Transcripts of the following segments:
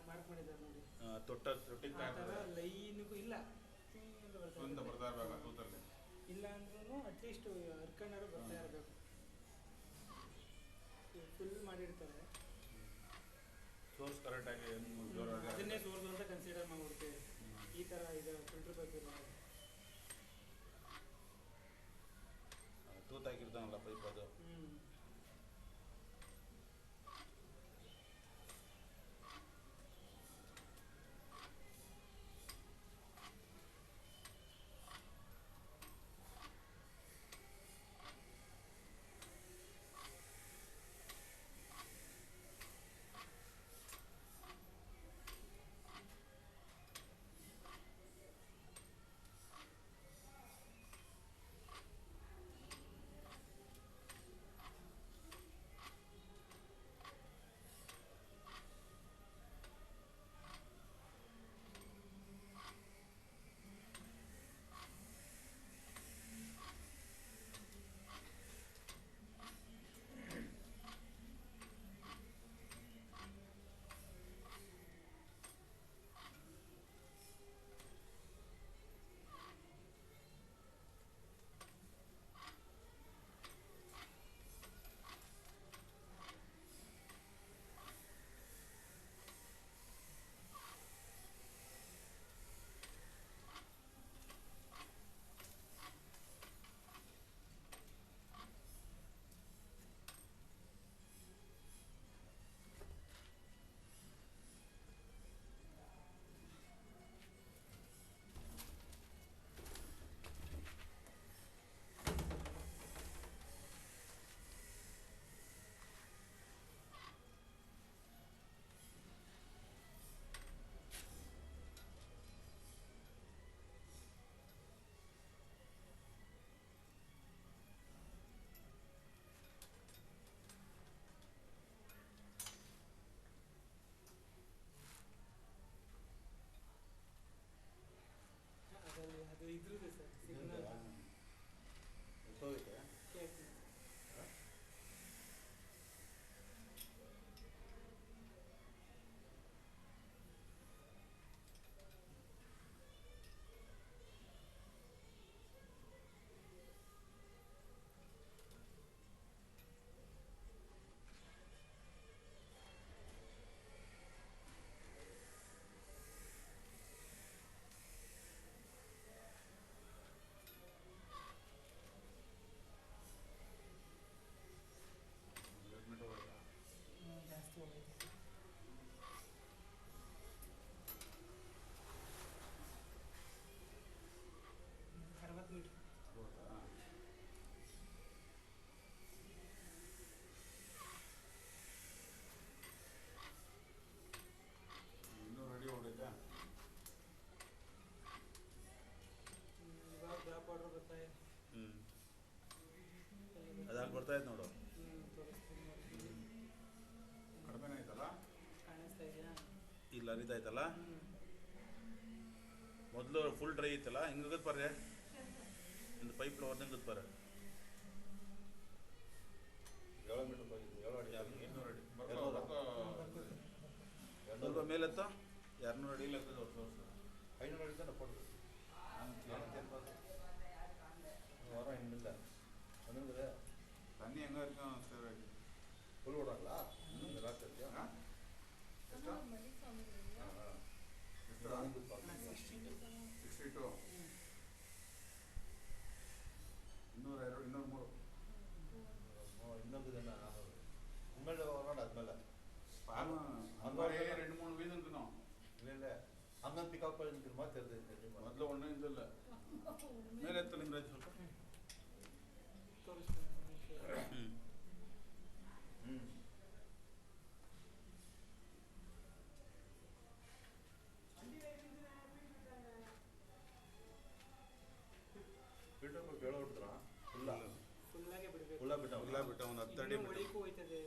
Mark ಮಾಡಿದ್ದಾರೆ ನೋಡಿ. ತೊಟ್ಟಿಗೆ ಆ ಥರ ಲೈನಿಗೂ ಇಲ್ಲ ಬರ್ತಾ ಇರಬೇಕು ತೂತಲ್ಲಿ. ಇಲ್ಲ ಅಂದ್ರೂ ಅಟ್ಲೀಸ್ಟ್ ಹರ್ಕೊಂಡಾರು ಬರ್ತಾ ಇರಬೇಕು. ಫುಲ್ ಮಾಡಿರ್ತಾರೆ. ಸೋರ್ಸ್ ಕರೆಕ್ಟಾಗಿ ಅದನ್ನೇ ಸೋರ್ಸ್ ಅಂತ ಕನ್ಸಿಡರ್ ಮಾಡ್ಬಿಡ್ತೀವಿ. ಈ ಥರ ಇದು ಫಿಲ್ಟರ್ ಪೈಪ್ ತೂತಾಗಿರ್ತಾನಲ್ಲ ಪೈಪ್ ಅದು. ಅದು ಇದ್ರದ್ದು ಸರ್ ಸಿಗ್ನಲ್ ಜಾಸ್ತಿ ಹೋಗೈತೆ. 60 ಮೀಟ್ರ್. ಇನ್ನೂ ರೆಡಿ ಹೊಡಿತಾ ಇವಾಗ ಡ್ರಾಪ್ ಆರ್ಡರ್ ಬರ್ತಾ ಇದೆ. ಅದಾಗ ಬರ್ತಾ ಇದೆ ನೋಡು. ತೋರಿಸ್ತೀನಿ ನೋಡಿ. ಕಡಿಮೆನೇ ಆಯ್ತಲ್ಲ, ಕಾಣಿಸ್ತಾ ಇದೆಯಾ? ಇಲ್ಲ ಅರಿತಾಯ್ತಲ್ಲ. ಮೊದಲು ಫುಲ್ ಡ್ರೈ ಇತ್ತಲ್ಲ, ಹಿಂಗೆ ಗೊತ್ತು ಒಂದು ಪೈಪ್ ಹೊರದಂಗೆ ಗೊತ್ತು 7 ಮೀಟರ್ ಹೋಗಿದ್ದು 7 ಅಡಿ 200 ಅಡಿ ಬರ್ಬೋದು. ಸ್ವಲ್ಪ ಮೇಲೆತ್ತ 200 ಅಡಿ ಲೆಕ್ಕ 500 ಅಡಿ ತನಕ ಕೊಡ್ದು ವಾರ ಇನ್ನಿಲ್ಲ ಅಂದರೆ ತನ್ನಿ ಹೆಂಗೆ ಇರ್ತಾನೆ ಫುಲ್ ಓಡಲ್ಲ ರಾತ್ರಿ ಎಷ್ಟು 62 202 203 ಇನ್ನೊಂದು ಜನ ಆಮೇಲೆ ಹೊರಡ ಆದ್ಮೇಲೆ ಹಂಗಾರೆ 2-3 ವೀಸ್ ಅಂತ ನಾವು ಇಲ್ಲ ಹಂಗಂತ ಪಿಕಪ್ ಮಾತಾಡ್ತಿದ್ದೆ ಮೊದಲು ಒಳ್ಳೆ ಇಂದಲ್ಲ ಮೇಲೆ ಎತ್ತ ಲಿಂಗರಾಜ್ ಸ್ವಲ್ಪ ತೋರಿಸ್ತೀನಿ. ಬಿಟ್ಟು ಬೇಡ ಬಿಡ್ತಾರ ಫುಲ್ಲಾಗೆ ಬಿಡಬೇಕು. ಫುಲ್ಲ ಬಿಟ್ಟ ಒಂದು 10 ಅಡಿ ಒಳಕ್ಕೂ ಹೋಯ್ತದೆ.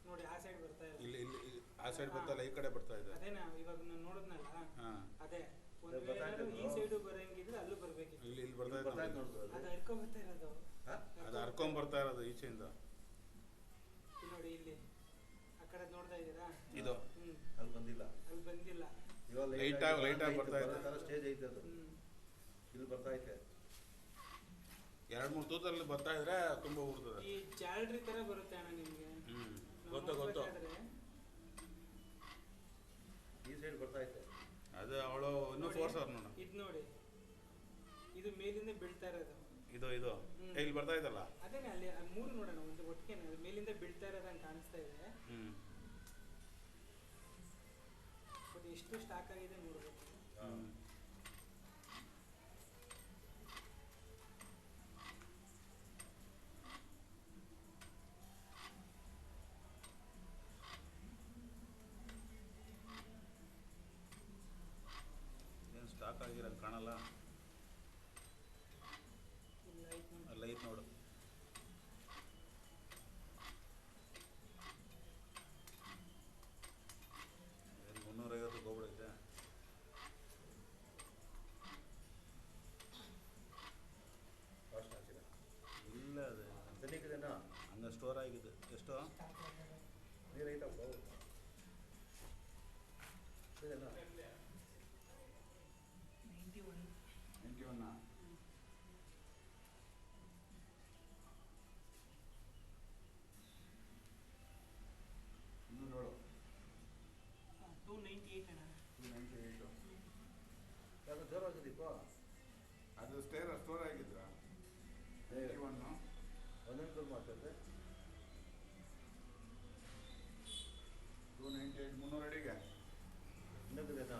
ನೋಡಿ ಆ ಸೈಡ್ ಬರ್ತಾ ಇದೆ. ಇಲ್ಲಿ ಆ ಸೈಡ್ ಬರ್ತಾಯಿಲ್ಲ, ಈ ಕಡೆ ಬರ್ತಾ ಇದೆ. ಅದೇನಾ ಇವಾಗ ನಾನು ನೋಡಿದ್ನಲ್ಲ, ಅದೇ ಒಂದು ಈ ಸೈಡು ಬರಂಗಿದ್ರೆ ಅಲ್ಲೂ ಬರ್ಬೇಕಿತ್ತು. ಇಲ್ಲಿ ಬರ್ತಾ ಇದೆ, ಅದು ಹರ್ಕೊಂಡ್ ಬರ್ತಾ ಇರೋದು. ಅದು ಹರ್ಕೊಂಡ್ ಬರ್ತಾ ಇರೋದು ಈಚೆಯಿಂದ. ನೋಡಿ ಇಲ್ಲಿ ಆ ಕಡೆ ನೋಡ್ತಾ ಇದ್ದೀರಾ? ಇದು ಅಲ್ಲಿ ಬಂದಿಲ್ಲ. ಅಲ್ಲಿ ಬಂದಿಲ್ಲ. ಇವಾಗ ಲೈಟ್ ಆಗಿ ಬರ್ತಾ ಇದೆ. ಸ್ಟೇಜ್ ಐತೆ ಅದು. ಇಲ್ಲಿ ಬರ್ತಾ ಐತೆ. 2-3 ತೂತಲ್ಲಿ ಬರ್ತಾ ಇದ್ರೆ ತುಂಬಾ ಉಡ್ತದೆ. ಈ ಜಾಲರಿ ತರ ಬರುತ್ತೆ ಅಣ್ಣ ನಿಮ್ಗೆ. ಗೊತ್ತು. ಈ ಸೈಡ್ ಬರ್ತಾ ಐತೆ. ಅದು ಅವಳು ಇನ್ನೂ ಫೋರ್ಸ್ ಅವ್ರು ನೋಡ. ಇದು ನೋಡಿ, ಇದು ಮೇಲಿಂದ ಬೀಳ್ತಾ ಇರೋದು. ಇದು ಇಲ್ಲಿ ಬರ್ತಾ ಇದಲ್ಲ. ಅದೇನೆ ಅಲ್ಲಿ 3 ನೋಡೋಣ, ಒಂದು ಒಟ್ಟಿಗೆ ಮೇಲಿಂದ ಬೀಳ್ತಾ ಇರೋದಂಗೆ ಕಾಣಿಸ್ತಾ ಇದೆ. ಬಟ್ ಎಷ್ಟು ಸ್ಟಾಕ್ ಆಗಿದೆ ನೋಡ್ಬೇಕು. ಏನು ಸ್ಟಾಕ್ ಆಗಿರೋದು ಕಾಣಲ್ಲ. ಲೈಟ್ ನೋಡು. ಏನು 350 ಗೋಬಳ ಐತೆ. ಇಲ್ಲ ಅದು ತನಿಖೆನಾ ಹಂಗೆ ಸ್ಟೋರ್ ಆಗಿದೆ. ಎಷ್ಟು ನೀರೈತಪ್ಪ. ಇದೇನಾ 91 ಇನ್ನೂರು 298 ಅಣ್ಣ. 298. ಯಾಕೆ ಜೋರು ಆಗಿದೀಪ? ಅದು ಸ್ಟೋರ್ ಆಗಿದ್ರ 91 ಒಂದೊಂದು ಕಲ್ ಮಾಡ್ತಾರೆ. 298 300 ಅಡಿಗೆ ಇನ್ನೊಂದಿದೇನಾ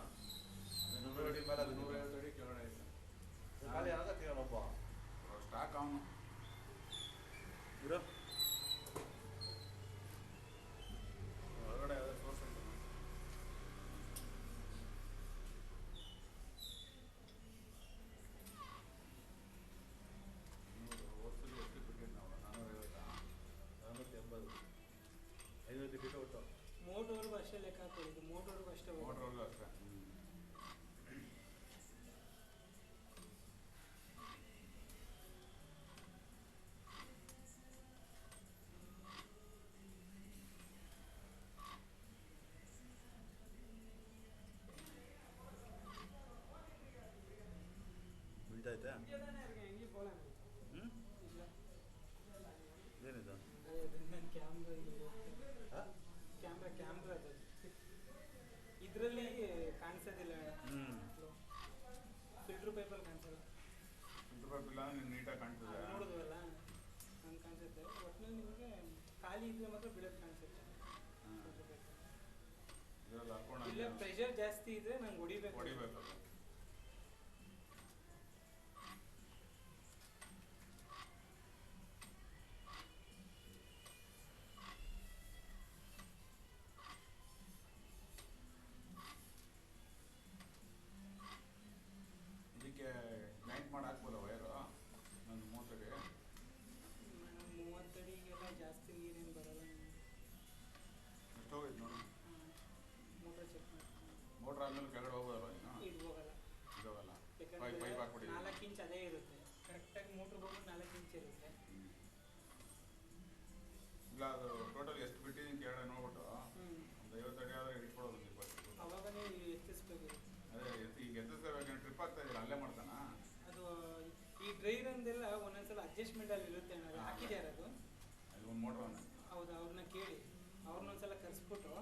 300 ಅಡಿ ಮೇಲೆ 150 ಅಡಿ ಕೆಳಗಡೆ ಐತೆ. ಖಾಲಿ ಆಗತ್ತೆ ಅವನೊಬ್ಬ ಸ್ಟಾಕ್ ಅವನು ಇರೋ ಹೊರಗಡೆ ಯಾವ್ದು ಸೋರ್ಸ್ ಉಂಟು. ವರ್ಷದಲ್ಲಿ ಎಷ್ಟು ಬಿಟ್ಟಿದ್ದು ನಾವು 450 500 ಫೀಟ್ ಒಟ್ಟು ಮೋಟ್ವರೆಗೂ ಅಷ್ಟೇ ಲೆಕ್ಕ ಹಾಕೊಳ್ಳಿ. ಮೋಟ್ವರೆಗೂ ಅಷ್ಟೇ ಮೋಟ್ರಲ್ಲೂ ಅಷ್ಟೇ. ಬೀಳ್ತೈತೆ. ಹೆಂಗೆ ಬೋಲ ಹ್ಞೂ ಏನಿದು ನನ್ನ ಕ್ಯಾಮ್ರಾ ಅದು ಇದರಲ್ಲಿ ಕಾಣಿಸೋದಿಲ್ಲ. ಫಿಲ್ಟರ್ ಪೈಪಲ್ಲಿ ಕಾಣಿಸಲ್ಲ. ಫಿಲ್ಟರ್ ಪೈಪ್ ಇಲ್ಲ ನೀನು ನೀಟಾಗಿ ಕಾಣ್ತದೆ. ನೋಡಿದ್ವಲ್ಲ ಹಂಗೆ ಕಾಣಿಸುತ್ತೆ. ಒಟ್ಟಿನಲ್ಲಿ ನಿಮಗೆ ಖಾಲಿ ಇದ್ರೆ ಮಾತ್ರ ಬೀಳೋದು ಕಾಣಿಸುತ್ತೆ. ಇದರಲ್ಲಿ ಹಾಕೊಂಡು ಇಲ್ಲ ಪ್ರೆಷರ್ ಜಾಸ್ತಿ ಇದ್ರೆ ನಂಗೆ ಹೊಡಿಬೇಕು. ಇದಕ್ಕೆ ನೈಟ್ ಮಾಡಿ ಹಾಕ್ಬೋದ ವೈರು ಒಂದು 30 ಅಡಿ. 30 ಅಡಿಗೆಲ್ಲ ಜಾಸ್ತಿ ನೀರೇನು ಬರಲ್ಲ. ಎಷ್ಟು ಹೋಗೈತೆ ನೋಡಿ. ಮೋಟರ್ ಚೆಕ್ ಮಾಡ್ತೀನಿ. ಮೋಟ್ರ್ ಆದ್ಮೇಲೆ ಕೆಳಗಡೆ ಹೋಗೋದಲ್ಲ ಇನ್ನು ಇದು ಹೋಗಲ್ಲ. ಇದಾಗಲ್ಲ. ಯಾಕಂದ್ರೆ ಪೈಪ್ ಹಾಕ್ಬಿಡಿ. 4 ಇಂಚ್ ಅದೇ ಇರುತ್ತೆ. ಕರೆಕ್ಟಾಗಿ ಮೋಟ್ರ್ ಹೋಗಿ 4 ಇಂಚ್ ಇರುತ್ತೆ. ಇಲ್ಲ ಅದು ಟೋಟಲ್ ಎಷ್ಟು ಬಿಟ್ಟಿದ್ದೀನಿ ಕೆಳಗಡೆ ನೋಡ್ಬಿಟ್ಟು ಒಂದು 50 ಅಡಿ ಆದರೆ ಇಟ್ಕೊಡೋದು 20. ಅವಾಗನೇ ಎತ್ತಿಸ್ಬೇಕು. ಅದೇ ಈಗ ಎತ್ತಿಸ್ಬೇಕು. ಟ್ರಿಪ್ ಆಗ್ತಾ ಇದ್ದೀರ ಅಲ್ಲೇ ಮಾಡ್ತಾನಾ ಅದು ಈ ಡ್ರೈರಂದೆಲ್ಲ ಒಂದೊಂದ್ಸಲ ಅಡ್ಜಸ್ಟ್ಮೆಂಟ್ ಅಲ್ಲಿ ಇರುತ್ತೆ ಅನ್ನೋದು ಹಾಕಿದ್ಯಾರ ಅದು. ಅಲ್ಲಿ ಒಂದು ಮೋಟ್ರ್ ಹೌದು, ಅವ್ರನ್ನ ಕೇಳಿ ಅವ್ರನ್ನೊಂದ್ಸಲ ಕರ್ಸ್ಬಿಟ್ಟು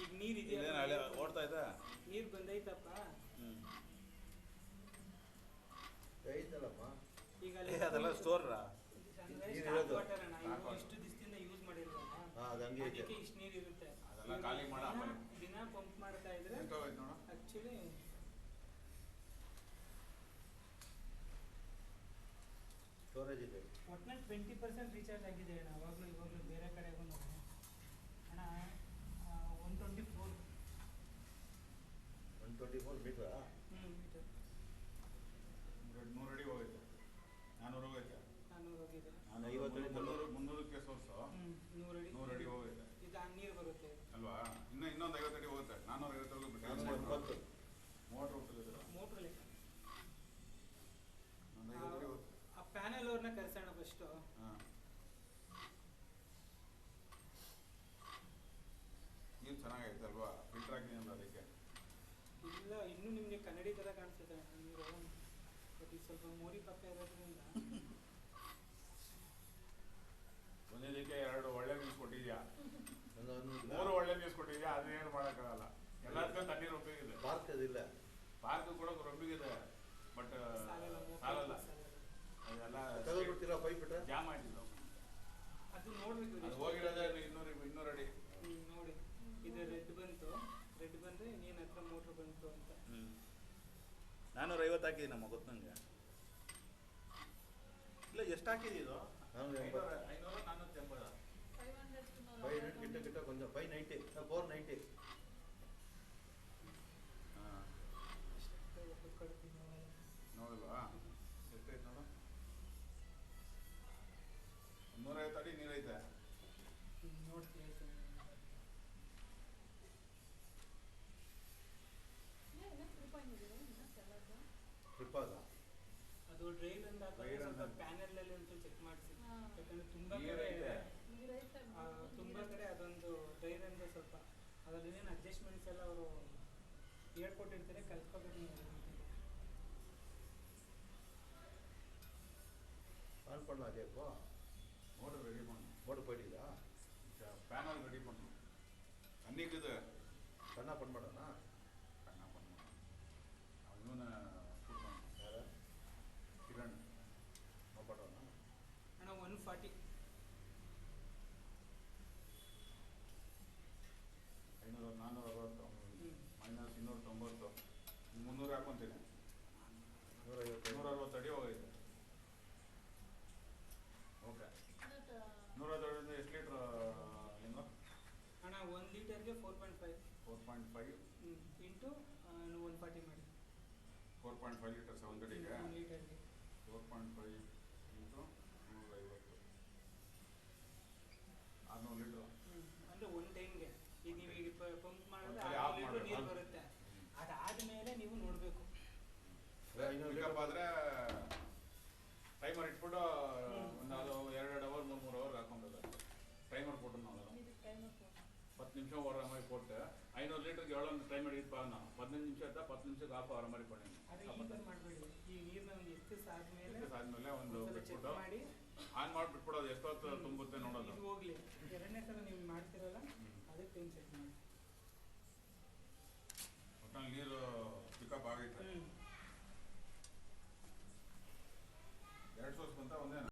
ಈಗ ನೀರು ಇದೆಯಲ್ಲ ಓಡ್ತಾ ಇದೆ, ನೀರು ಬಂದೈತಪ್ಪ ಐತಲ್ಲಮ್ಮ ಈಗ ಅದೆಲ್ಲ ಸ್ಟೋರ್ ವಾಟರ್ ಅಣ್ಣ ಇಷ್ಟು ದಿವಸದಿಂದ ಯೂಸ್ ಮಾಡಿಲ್ವಲ್ಲ ಅದಕ್ಕೆ ಇಷ್ಟು ನೀರು ಇರುತ್ತೆ. ಅದೆಲ್ಲ ಖಾಲಿ ಮಾಡ ದಿನ ಪಂಪ್ ಮಾಡ್ತಾ ಇದ್ರೆ ಆಕ್ಚುಲಿ ಸ್ಟೋರೇಜ್ ಇದೆ. ಒಟ್ಟಿನಲ್ಲಿ 20% ರೀಚಾರ್ಜ್ ಆಗಿದೆ ಅಣ್ಣ. ಅವಾಗಲೂ ಇವಾಗಲೂ ಬೇರೆ ಕಡೆಗೂ ಅಣ್ಣ 124 ಮೀಟ್ರಾ? ಮೀಟರ್ 100 ಅಡಿ ಹೋಗೈತೆ. 400 ಹೋಗೈತೆ. 400 ಹೋಗಿದೆ. 300ಕ್ಕೆ ಸೋರ್ಸು 100 ಅಡಿ ಹೋಗೈತೆ. ಇದು ನೀರು ಬರುತ್ತೆ ಅಲ್ವಾ? ಇನ್ನೊಂದು 50 ಅಡಿ ಹೋಗುತ್ತೆ. 450 ಬಿಟ್ಟು ಮೋಟ್ರ್ ಹುಟ್ಟಿದ್ರೆ ಮೋಟ್ರ್ ಲೆಕ್ಕ. ಒಂದು 50 ಅಡಿ ಹೋಗುತ್ತೆ. ಆ ಪ್ಯಾನೆಲ್ ಅವ್ರನ್ನ ಕರೆಸೋಣ ಫಸ್ಟು. ಹಾಂ ನೋಡಿದ್ರೆ ನಿಮಗೆ ಕನ್ನಡಿ ಥರ ಕಾಣಿಸುತ್ತೆ ನೀರು, ಬಟ್ ಇದು ಸ್ವಲ್ಪ ಮೋರಿ ಪಕ್ಕ ಇರೋದ್ರಿಂದ ಒಂದಿದ್ದಕ್ಕೆ 2 ಒಳ್ಳೆ ನ್ಯೂಸ್ ಕೊಟ್ಟಿದ್ಯಾ, ಒಂದೊಂದು 3 ಒಳ್ಳೆ ನ್ಯೂಸ್ ಕೊಟ್ಟಿದ್ಯಾ, ಅದನ್ನೇನು ಮಾಡೋಕ್ಕಾಗಲ್ಲ. ಎಲ್ಲದಕ್ಕೂ ತಣ್ಣೀರು ರೊಬ್ಬಿಗಿದೆ. ಪಾರ್ಕ್ ಅದಿಲ್ಲ. ಪಾರ್ಕ್ ಕೂಡ ರೊಬ್ಬಿಗಿದೆ, ಬಟ್ ಸಾಲಲ್ಲ. ಅದೆಲ್ಲ ತಗೊಳ್ಬಿಡ್ತೀರಾ ಪೈಪ್ ಬಿಟ್ರೆ? ಜಾಮ್ ಆಗಿದ್ದು. ಅದು ನೋಡ್ಬೇಕು. ಅದು ಹೋಗಿರೋದೇ 200 ಅಡಿ. ನೋಡಿ ಇದು ರೆಡ್ ಬಂತು, ರೆಡ್ ಬಂದರೆ ನೀನು ಹತ್ರ ಮೋಟ್ರ್ ಬಂತು ಅಂತ. 450 ಹಾಕಿದ್ದೀನಿ ನಮ್ಮ ಗೊತ್ತು ನನಗೆ. ಇಲ್ಲ ಎಷ್ಟು ಹಾಕಿದ್ದು? 500 480. 500 ಗಿಟ್ಟ ಕೊಂಚ 590 490. ನೋಡಲ್ವಾ ಎಷ್ಟೈತೆ ನೋಡು, 150 ಅಡಿ ನೀರೈತೆ. ನೋಡ್ತೀನಿ ಟ್ರಿಪ್ ಆಗ ಅದು ಡ್ರೈನ್ ಅಂತ ಸ್ವಲ್ಪ ಪ್ಯಾನಲಲ್ಲಿ ಒಂದು ಚೆಕ್ ಮಾಡಿಸಿ, ಯಾಕಂದರೆ ತುಂಬ ಕಡೆ ತುಂಬ ಕಡೆ ಅದೊಂದು ಡ್ರೈನ್ ಅಂದರೆ ಸ್ವಲ್ಪ ಅದರಲ್ಲೇನು ಅಡ್ಜಸ್ಟ್ಮೆಂಟ್ಸ್ ಎಲ್ಲ ಅವರು ಹೇಳ್ಕೊಟ್ಟಿರ್ತಾರೆ, ಕಲ್ತ್ಕೋಬೇಕು ನೀವು. ஆன் பண்ணலாம் அதே இப்போ மோட்டர் ரெடி பண்ணணும். மோட்டர் போயிடுதா? பேனல் ரெடி பண்ணணும். அன்னைக்கு இது கண்ணா பண்ண மாட்டானா? கண்ணா பண்ணணும். அவன் கொடுக்கணும். யாரா? கிரண் அவன் பண்ணுவானா? ಅಣ್ಣ 140 500 460 ಮೈನಸ್ 290 300 ಹಾಕೊಂತೀನಿ. 150 ಅಡಿ ಹೋಗೈತೆ. ಓಕೆ 150 ಎಷ್ಟು ಲೀಟ್ರ್ ಏನು ಅಣ್ಣ 1 ಲೀಟರ್ಗೆ 4.5 ಇಂಟು 140 ಮಾಡಿ. 4.5 ಲೀಟರ್ಸ್ ಒಂದು ಅಡಿಗೆ 1 ಲೀಟರ್ಗೆ 4.5 ಇಂಟು 150 600 ಲೀಟ್ರು. ಅಂದರೆ 1 ಟೈಮ್ಗೆ ಈಗ ನೀವು ಈಗ ಪಂಪ್ ಮಾಡಿದ್ರೆ ಒಂದ್ಸಲಿ 6 ಆಫ್ ಲೀಟರ್ ಮಾಡ್ಬೇಕು. ನೀರು ಬರುತ್ತೆ. ಅದಾದಮೇಲೆ ನೀವು ನೋಡಬೇಕು. ಪಿಕಪ್ ಆದರೆ ಟೈಮರ್ ಇಟ್ಬಿಟ್ಟು ಒಂದು 2 ಅವರ್ 3 ಅವರ್ ಹಾಕೊಂಡ್ರೆ ಟೈಮರ್ ಕೊಟ್ಟು ನಾವು 10 ನಿಮಿಷ ಓರ மாதிரி போட்டு 500 ಲೀಟರ್ಗೆ எவ்வளோ ಟೈಮರ್ ಇಟ್ಪಾಗ ನಾವು 15 ನಿಮಿಷ ಇದ್ದ 10 ನಿಮಿಷಕ್ಕೆ ಆಫ್ ಆರ மாதிரி பண்ணி ಆದರೆ ಈಗ ಮಾಡಬೇಡಿ. ಈ ನೀರನ್ನ ಒಂದು ಎಷ್ಟು ಆದ್ಮೇಲೆ ಒಂದು ಚೆಕ್ ಬಿಟ್ಬಿಟ್ಟು ಮಾಡಿ ಆನ್ ಮಾಡಿ ಬಿಟ್ಬಿಡೋದು ಎಷ್ಟೊತ್ತು ತುಂಬುತ್ತೆ ನೋಡೋದು. ಇದು ಹೋಗ್ಲಿ, ಎರಡನೇ ಸಲ ನೀವು ಮಾಡ್ತಿರಲ್ಲ ಅದಕ್ಕೆ ಟೈಮ್ ಚೆಕ್ ಮಾಡಿ. ಒಟ್ಟಲ್ಲಿ ನೀರು ಪಿಕಪ್ ಆಗೈತೆ. 2 ಸೋರ್ಸ್ ಬಂತ ಒಂದೇನಾ?